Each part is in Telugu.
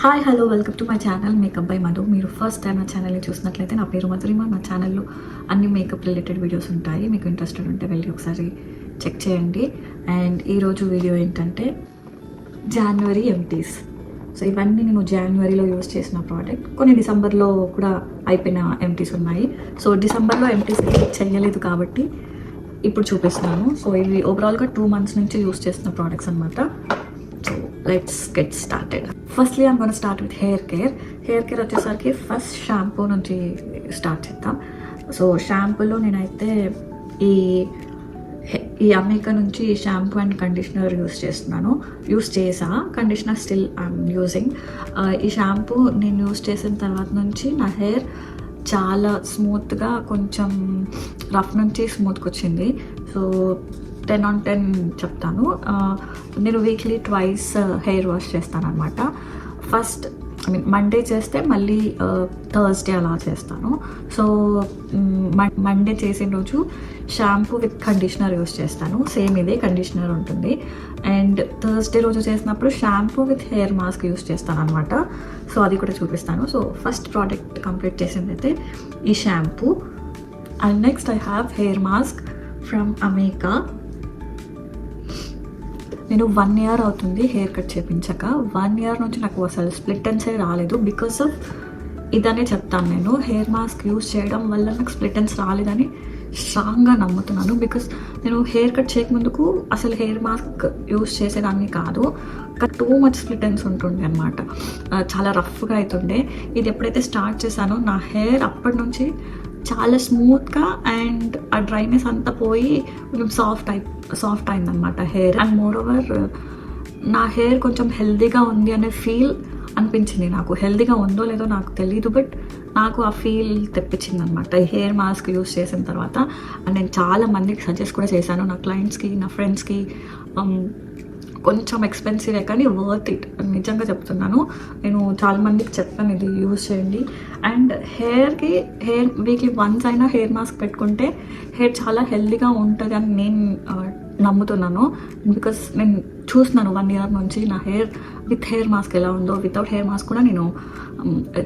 Hi hello welcome to my channel makeup by Madhu. మీరు ఫస్ట్ టైం నా ఛానల్ని చూసినట్లయితే నా పేరు మధురిమ. నా ఛానల్లో అన్ని మేకప్ రిలేటెడ్ వీడియోస్ ఉంటాయి. మీకు ఇంట్రెస్టెడ్ ఉంటే వెళ్ళి ఒకసారి చెక్ చేయండి. అండ్ ఈరోజు వీడియో ఏంటంటే జనవరి ఎంటీస్. సో ఇవన్నీ నేను జనవరిలో యూస్ చేసిన ప్రోడక్ట్, కొన్ని డిసెంబర్లో కూడా అయిపోయిన ఎంటీస్ ఉన్నాయి. సో డిసెంబర్లో ఎంటీస్ చేయలేదు కాబట్టి ఇప్పుడు చూపిస్తున్నాను. సో ఇవి ఓవరాల్గా 2 months నుంచి యూస్ చేస్తున్న ప్రోడక్ట్స్ అనమాట. So let's get started. Firstly I'm gonna start with hair care. Hair care వచ్చేసరికి ఫస్ట్ షాంపూ నుంచి స్టార్ట్ చేద్దాం. సో షాంపూలో నేనైతే ఈ అమేకా నుంచి షాంపూ అండ్ కండిషనర్ యూస్ చేసా. Conditioner still I'm using. ఈ షాంపూ నేను యూస్ చేసిన తర్వాత నుంచి నా హెయిర్ చాలా స్మూత్గా, కొంచెం రఫ్ నుంచి స్మూత్గా వచ్చింది. సో 10 on 10 చెప్తాను. నేను వీక్లీ 2 హెయిర్ వాష్ చేస్తాను అనమాట. ఫస్ట్ మండే చేస్తే మళ్ళీ థర్స్డే అలా చేస్తాను. సో మండే చేసిన రోజు షాంపూ విత్ కండిషనర్ యూస్ చేస్తాను. సేమ్ ఇదే కండిషనర్ ఉంటుంది. అండ్ థర్స్డే రోజు చేసినప్పుడు shampoo with hair mask use చేస్తాను అనమాట. సో అది కూడా చూపిస్తాను. సో ఫస్ట్ ప్రోడక్ట్ కంప్లీట్ చేసింది అయితే ఈ shampoo. And next I have hair mask from Amika. నేను 1 year అవుతుంది హెయిర్ కట్ చేయించాక. 1 year నుంచి నాకు అసలు స్ప్లిట్ ఎండ్సే రాలేదు. బికాస్ ఆఫ్ ఇదనే చెప్తాను. నేను హెయిర్ మాస్క్ యూస్ చేయడం వల్ల నాకు స్ప్లిట్ ఎండ్స్ రాలేదని స్ట్రాంగ్గా నమ్ముతున్నాను. బికాస్ నేను హెయిర్ కట్ చేయకముందుకు అసలు హెయిర్ మాస్క్ యూస్ చేసేదాన్ని కాదు. టూ మచ్ స్ప్లిట్ ఎండ్స్ ఉంటుండే అనమాట. చాలా రఫ్గా అవుతుండే. ఇది ఎప్పుడైతే స్టార్ట్ చేశానో నా హెయిర్ అప్పటి నుంచి చాలా స్మూత్గా అండ్ ఆ డ్రైనెస్ అంతా పోయి కొంచెం సాఫ్ట్ అయిందనమాట హెయిర్. అండ్ మోర్ ఓవర్ నా హెయిర్ కొంచెం హెల్దీగా ఉంది అనే ఫీల్ అనిపించింది నాకు. హెల్దీగా ఉందో లేదో నాకు తెలీదు, బట్ నాకు ఆ ఫీల్ తెప్పించింది అనమాట ఈ హెయిర్ మాస్క్ యూస్ చేసిన తర్వాత. అండ్ నేను చాలా మందికి సజెస్ట్ కూడా చేశాను, నా క్లయింట్స్కి, నా ఫ్రెండ్స్కి. కొంచెం ఎక్స్పెన్సివే కానీ వర్త్ ఇట్, నిజంగా చెప్తున్నాను. నేను చాలా మందికి చెప్పాను ఇది యూజ్ చేయండి. అండ్ హెయిర్ వీక్లీ వన్స్ అయినా హెయిర్ మాస్క్ పెట్టుకుంటే హెయిర్ చాలా హెల్దీగా ఉంటుంది అని నేను నమ్ముతున్నాను. బికాస్ నేను చూస్తున్నాను 1 year నుంచి నా హెయిర్ విత్ హెయిర్ మాస్క్ ఎలా ఉందో, వితౌట్ హెయిర్ మాస్క్ కూడా నేను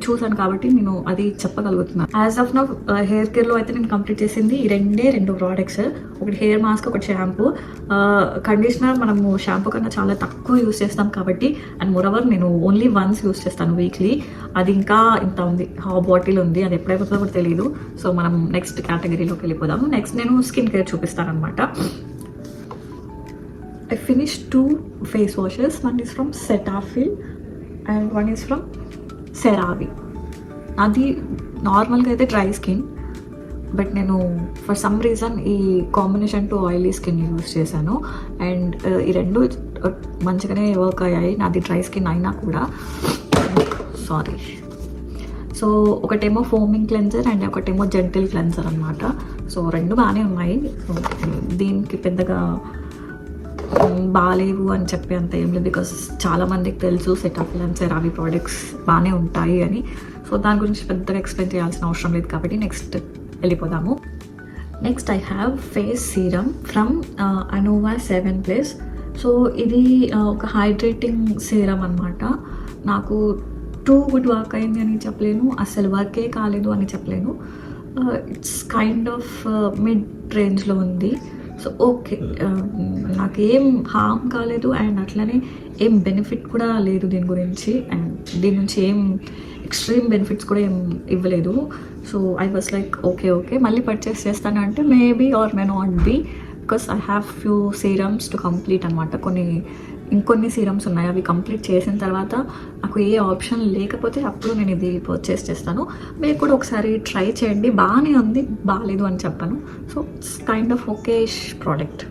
చూసాను కాబట్టి నేను అది చెప్పగలుగుతున్నాను. యాజ్ ఆఫ్ నౌ హెయిర్ కేర్లో అయితే నేను కంప్లీట్ చేసింది ఈ 2 ప్రోడక్ట్స్. ఒకటి హెయిర్ మాస్క్, ఒకటి షాంపూ. కండిషనర్ మనము షాంపూ కన్నా చాలా తక్కువ యూస్ చేస్తాం కాబట్టి, అండ్ మోరవర్ నేను ఓన్లీ వన్స్ యూస్ చేస్తాను వీక్లీ. అది ఇంకా ఇంత ఉంది, బాటిల్ ఉంది. అది ఎప్పుడైపోతుందో కూడా తెలియదు. సో మనం నెక్స్ట్ కేటగిరీలోకి వెళ్ళిపోదాము. నెక్స్ట్ నేను స్కిన్ కేర్ చూపిస్తాను అనమాట. I finished 2 face washes. One is from Cetaphil and one is from CeraVe. అది నార్మల్గా అయితే డ్రై స్కిన్, బట్ నేను ఫర్ సమ్ రీజన్ ఈ combination to oily skin use చేశాను. అండ్ ఈ 2 మంచిగానే వర్క్ అయ్యాయి. నాది డ్రై స్కిన్ అయినా కూడా. సారీ. సో ఒకటేమో ఫోమింగ్ క్లెన్జర్ అండ్ ఒకటేమో జెంటిల్ క్లెన్జర్ అనమాట. సో 2 బాగానే ఉన్నాయి. సో దీనికి పెద్దగా బాగాలేవు అని చెప్పి అంత ఏం లేదు. బికాస్ చాలామందికి తెలుసు సెటాఫిల్ అండ్ సెరావి ప్రోడక్ట్స్ బాగానే ఉంటాయి అని. సో దాని గురించి పెద్దగా ఎక్స్ప్లెయిన్ చేయాల్సిన అవసరం లేదు కాబట్టి నెక్స్ట్ వెళ్ళిపోదాము. Next I have face serum from Anova 7+. So ఇది ఒక హైడ్రేటింగ్ సీరమ్ అనమాట. నాకు టూ గుడ్ వర్క్ అయింది అని చెప్పలేను, అసలు వర్కే కాలేదు అని చెప్పలేను. ఇట్స్ కైండ్ ఆఫ్ మిడ్ రేంజ్లో ఉంది. సో ఓకే, నాకేం హార్మ్ కాలేదు అండ్ అట్లనే ఏం బెనిఫిట్ కూడా లేదు దీని గురించి. అండ్ దీని నుంచి ఏం ఎక్స్ట్రీమ్ బెనిఫిట్స్ కూడా ఏం ఇవ్వలేదు. So I was like okay మళ్ళీ పర్చేస్ చేస్తాను అంటే maybe or may not be, because I have few serums to complete అనమాట. ఇంకొన్ని సీరమ్స్ ఉన్నాయి. అవి కంప్లీట్ చేసిన తర్వాత నాకు ఏ ఆప్షన్ లేకపోతే అప్పుడు నేను ఇది పర్చేస్ చేస్తాను. మీరు కూడా ఒకసారి ట్రై చేయండి. బాగానే ఉంది, బాగాలేదు అని చెప్పాను. So it's kind of okayish product.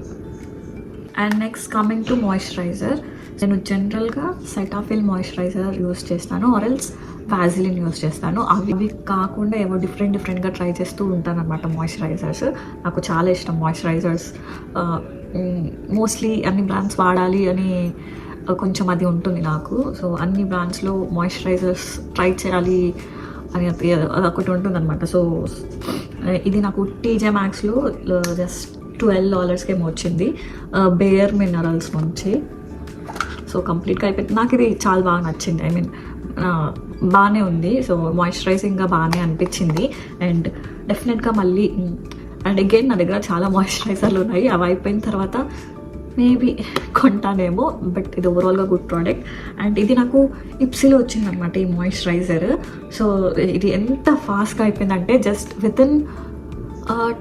And next coming to moisturiser. నేను జనరల్గా సెటాఫిల్ మాయిశ్చరైజర్ యూస్ చేస్తాను, ఆర్ ఎల్స్ వాజిలిన్ యూస్ చేస్తాను. అవి కాకుండా ఏవో డిఫరెంట్గా ట్రై చేస్తూ ఉంటాను అనమాట మాయిశ్చరైజర్స్. నాకు చాలా ఇష్టం మాయిశ్చరైజర్స్. మోస్ట్లీ అన్ని బ్రాండ్స్ వాడాలి అని కొంచెం అది ఉంటుంది నాకు. సో అన్ని బ్రాండ్స్లో మాయిశ్చరైజర్స్ ట్రై చేయాలి అని అది ఒకటి ఉంటుంది అనమాట. సో ఇది నాకు TJ Maxxలో జస్ట్ $12 ఏమో వచ్చింది, బేర్ మినరల్స్ నుంచి. సో కంప్లీట్గా అయిపోయింది. నాకు ఇది చాలా బాగా నచ్చింది. ఐ మీన్ బాగానే ఉంది. సో మాయిశ్చరైజింగ్గా బాగానే అనిపించింది. అండ్ డెఫినెట్గా మళ్ళీ అండ్ అగైన్ నా దగ్గర చాలా మాయిశ్చరైజర్లు ఉన్నాయి. అవి అయిపోయిన తర్వాత మేబీ కొంటానేమో. బట్ ఇది ఓవరాల్గా గుడ్ ప్రోడక్ట్. అండ్ ఇది నాకు ఇప్సిలో వచ్చిందనమాట ఈ మాయిశ్చరైజర్. సో ఇది ఎంత ఫాస్ట్గా అయిపోయిందంటే జస్ట్ వితిన్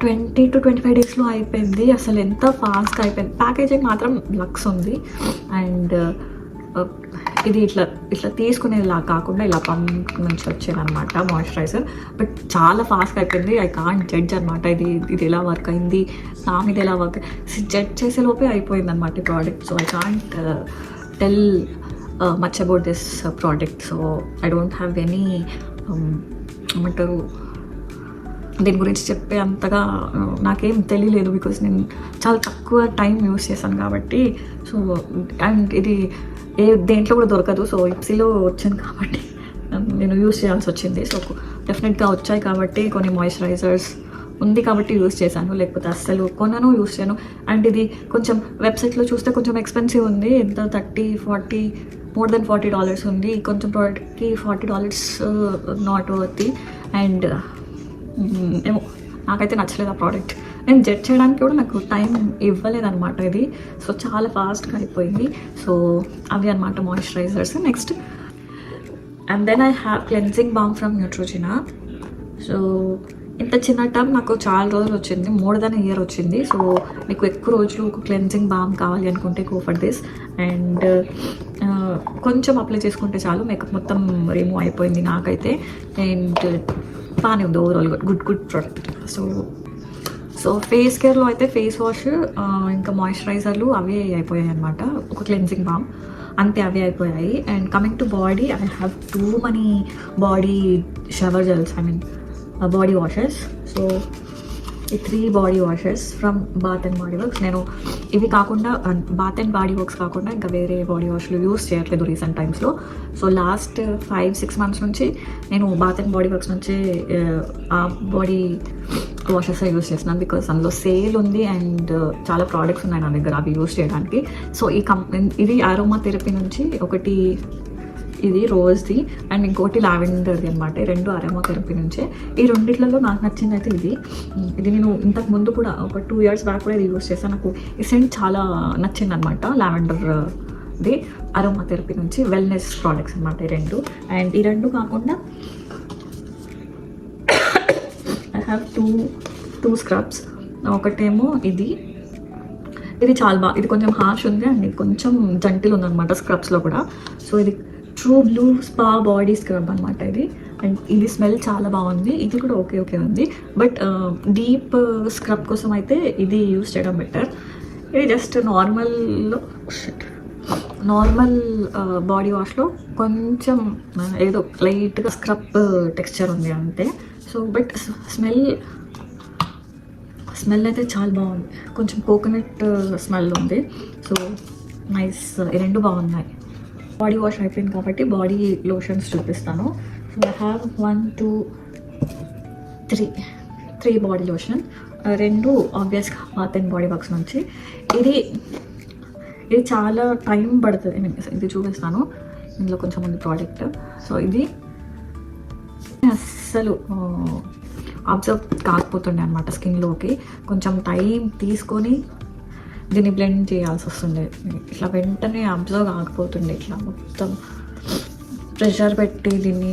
20 to 25 డేస్లో అయిపోయింది. అసలు ఎంత ఫాస్ట్గా అయిపోయింది. ప్యాకేజింగ్ మాత్రం లక్స్ ఉంది. అండ్ ఇది ఇట్లా తీసుకునేలా కాకుండా ఇలా పంప్ నుంచి వచ్చేదనమాట మాయిశ్చరైజర్. బట్ చాలా ఫాస్ట్గా అయిపోయింది. ఐ కాంట్ జడ్జ్ అనమాట ఇది ఎలా వర్క్ అయింది, నా మీద ఎలా వర్క్ జడ్జ్ చేసే లోపే అయిపోయింది అనమాట ఈ product. So I can't tell much about this product. So I don't have any ఏమంటారు దీని గురించి చెప్పే అంతగా నాకేం తెలియలేదు. బికాస్ నేను చాలా తక్కువ టైం యూస్ చేశాను కాబట్టి. సో అండ్ ఇది దేంట్లో కూడా దొరకదు. సో ఇప్సీలో వచ్చింది కాబట్టి నేను యూస్ చేయాల్సి వచ్చింది. సో డెఫినెట్గా వచ్చాయి కాబట్టి కొన్ని మాయిశ్చరైజర్స్ ఉంది కాబట్టి యూస్ చేశాను, లేకపోతే అస్సలు కొనను, యూస్ చేయను. అండ్ ఇది కొంచెం వెబ్సైట్లో చూస్తే కొంచెం ఎక్స్పెన్సివ్ ఉంది. ఎంత $30-40 more than $40 ఉంది. కొంచెం ప్రోడక్ట్కి $40 నాట్ వర్త్. అండ్ ఏమో నాకైతే నచ్చలేదు ఆ ప్రోడక్ట్. నేను జడ్జ్ చేయడానికి కూడా నాకు టైం ఇవ్వలేదన్నమాట ఇది. సో చాలా ఫాస్ట్గా అయిపోయింది. సో అవి అనమాట moisturisers. Next and then I have cleansing balm from Neutrogena. So ఇంత చిన్న టర్మ్ నాకు చాలా రోజులు వచ్చింది, మోర్ దెన్ ఇయర్ వచ్చింది. సో మీకు ఎక్కువ రోజులు ఒక క్లెన్జింగ్ బామ్ కావాలి అనుకుంటే గో ఫర్ దిస్. అండ్ కొంచెం అప్లై చేసుకుంటే చాలు, మేకప్ మొత్తం రిమూవ్ అయిపోయింది నాకైతే. అండ్ బాగానే ఉంది ఓవరాల్గా గుడ్ ప్రోడక్ట్. సో ఫేస్ కేర్లో అయితే ఫేస్ వాష్ ఇంకా మాయిశ్చరైజర్లు అవే అయిపోయాయి అనమాట. ఒక క్లెన్జింగ్ బామ్ అంతే అవే అయిపోయాయి. And coming to body, I have too many body shower gels, I mean body washes. So ఈ 3 body washes from bath and body works. నేను ఇవి కాకుండా బాత్ అండ్ బాడీ వర్క్స్ కాకుండా ఇంకా వేరే బాడీ వాష్లు యూస్ చేయట్లేదు రీసెంట్ టైమ్స్లో. సో లాస్ట్ 5-6 months నుంచి నేను బాత్ అండ్ బాడీ వర్క్స్ నుంచి ఆ బాడీ వాషెస్ యూస్ చేస్తున్నాను. బికాస్ అందులో సేల్ ఉంది అండ్ చాలా ప్రోడక్ట్స్ ఉన్నాయి నా దగ్గర అవి యూస్ చేయడానికి. సో ఇది అరోమా థెరపీ నుంచి ఒకటి, ఇది రోజ్ది అండ్ ఇంకోటి లావెండర్ది అనమాట. ఈ 2 అరోమా థెరపీ నుంచే. ఈ రెండిట్లలో నాకు నచ్చింది అయితే ఇది నేను ఇంతకు ముందు కూడా ఒక 2 years బ్యాక్ కూడా ఇది యూస్ చేశాను. నాకు ఈ సెంట్ చాలా నచ్చింది అనమాట. లావెండర్ది అరోమా థెరపీ నుంచి వెల్నెస్ ప్రోడక్ట్స్ అనమాట ఈ 2. అండ్ ఈ 2 కాకుండా ఐ హ్యావ్ టూ స్క్రబ్స్. ఒకటేమో ఇది చాలా బాగా, ఇది కొంచెం హార్ష్ ఉంది అండ్ ఇది కొంచెం జంటిల్ ఉందన్నమాట స్క్రబ్స్లో కూడా. సో ఇది true blue spa body scrub అనమాట ఇది. అండ్ ఇది స్మెల్ చాలా బాగుంది. ఇది కూడా ఓకే ఉంది. బట్ డీప్ స్క్రబ్ కోసం అయితే ఇది యూస్ చేయడం బెటర్. ఇది జస్ట్ నార్మల్ బాడీ వాష్లో కొంచెం ఏదో లైట్గా స్క్రబ్ టెక్స్చర్ ఉంది అంతే. సో బట్ స్మెల్ అయితే చాలా బాగుంది. కొంచెం కోకోనట్ స్మెల్ ఉంది. So nice. ఈ 2 బాగున్నాయి. బాడీ వాష్ అయిపోయింది కాబట్టి బాడీ లోషన్స్ చూపిస్తాను. So I have 1, 2, 3 body lotion. 2 ఆబ్వియస్గా బాత్ అండ్ బాడీ వర్క్స్ నుంచి. ఇది చాలా టైం పడుతుంది. ఐ మీన్ ఇది చూపిస్తాను. ఇందులో కొంచెం ఉంది ప్రోడక్ట్. సో ఇది అస్సలు అబ్జర్వ్ కాకపోతుండే అనమాట స్కిన్లోకి. కొంచెం టైం తీసుకొని దీన్ని బ్లెండ్ చేయాల్సి వస్తుండే. ఇట్లా వెంటనే అబ్జర్వ్ కాకపోతుండే. ఇట్లా మొత్తం ప్రెషర్ పెట్టి దీన్ని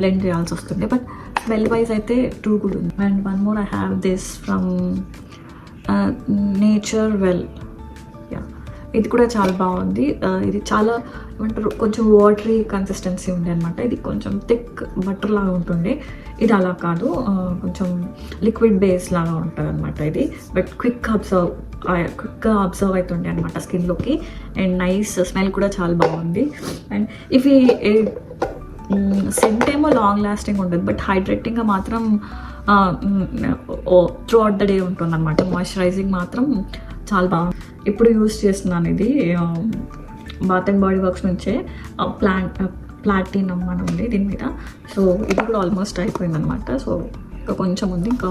బ్లెండ్ చేయాల్సి వస్తుండే. బట్ స్మెల్ వైజ్ అయితే ట్రూ గుడ్ ఉంది. And 1 more I have this from nature well. ఇది కూడా చాలా బాగుంది. ఇది చాలా ఏమంటారు కొంచెం వాటరీ కన్సిస్టెన్సీ ఉండే అనమాట. ఇది కొంచెం థిక్ బటర్ లాగా ఉంటుండే. ఇది అలా కాదు, కొంచెం లిక్విడ్ బేస్ లాగా ఉంటుంది అనమాట ఇది. బట్ క్విక్గా అబ్జర్వ్ అవుతుండే అనమాట స్కిన్లోకి. అండ్ నైస్ స్మెల్ కూడా చాలా బాగుంది. అండ్ ఇవి సెంట్ ఏమో లాంగ్ లాస్టింగ్ ఉండదు, బట్ హైడ్రేటింగ్గా మాత్రం త్రూ అవుట్ ద డే ఉంటుంది అనమాట. మాయిశ్చరైజింగ్ మాత్రం చాలా బాగుంది. ఇప్పుడు యూస్ చేస్తున్నాను ఇది బాత్ అండ్ బాడీ వర్క్స్ నుంచే ప్లాటినం అని ఉంది దీని మీద. సో ఇది కూడా ఆల్మోస్ట్ అయిపోయింది అనమాట. సో ఇంకా కొంచెం ఉంది, ఇంకా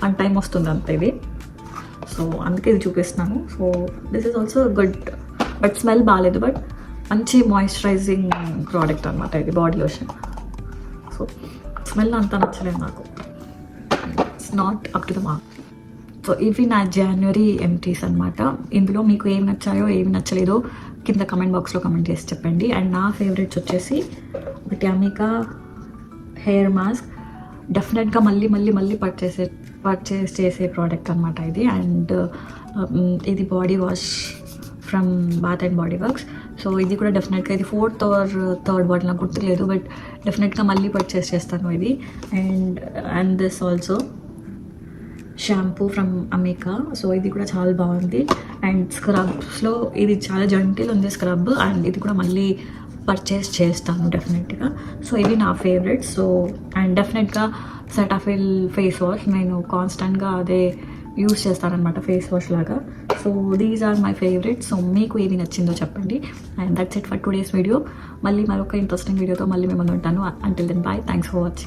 వన్ టైం వస్తుంది అంతే ఇది. సో అందుకే ఇది చూపిస్తున్నాను. So this is also good, but smell బాగాలేదు. బట్ మంచి మాయిశ్చరైజింగ్ ప్రోడక్ట్ అనమాట ఇది, బాడీ లోషన్. సో స్మెల్ అంతా నచ్చలేదు నాకు, it's not up to the mark. So ఇవి నా జనవరి ఎంటీస్ అనమాట. ఇందులో మీకు ఏమి నచ్చాయో ఏమి నచ్చలేదో కింద కమెంట్ బాక్స్లో కమెంట్ చేసి చెప్పండి. అండ్ నా ఫేవరెట్స్ వచ్చేసి ఒకటి అమికా హెయిర్ మాస్క్, డెఫినెట్గా మళ్ళీ పర్చేస్ చేసే ప్రోడక్ట్ అనమాట ఇది. అండ్ ఇది body wash from bath and body works. So ఇది కూడా డెఫినెట్గా ఇది 4th or 3rd బాటిల్ నాకు గుర్తులేదు, బట్ డెఫినెట్గా మళ్ళీ పర్చేస్ చేస్తాను ఇది. And this also shampoo from Amika. So ఇది కూడా చాలా బాగుంది. అండ్ స్క్రబ్స్లో ఇది చాలా జెంటిల్ ఉంది స్క్రబ్, అండ్ ఇది కూడా మళ్ళీ పర్చేస్ చేస్తాను డెఫినెట్గా. సో ఇవి నా ఫేవరెట్స్. సో అండ్ డెఫినెట్గా సెటాఫిల్ ఫేస్ వాష్ నేను కాన్స్టెంట్గా అదే యూస్ చేస్తానన్నమాట ఫేస్ వాష్ లాగా. So these are my favourites. So మీకు ఏది నచ్చిందో చెప్పండి. And that's it for today's video. మళ్ళీ మరొక ఇంట్రెస్టింగ్ వీడియోతో మళ్ళీ మిమ్మల్ని ఉంటాను. Until then bye, thanks for watching.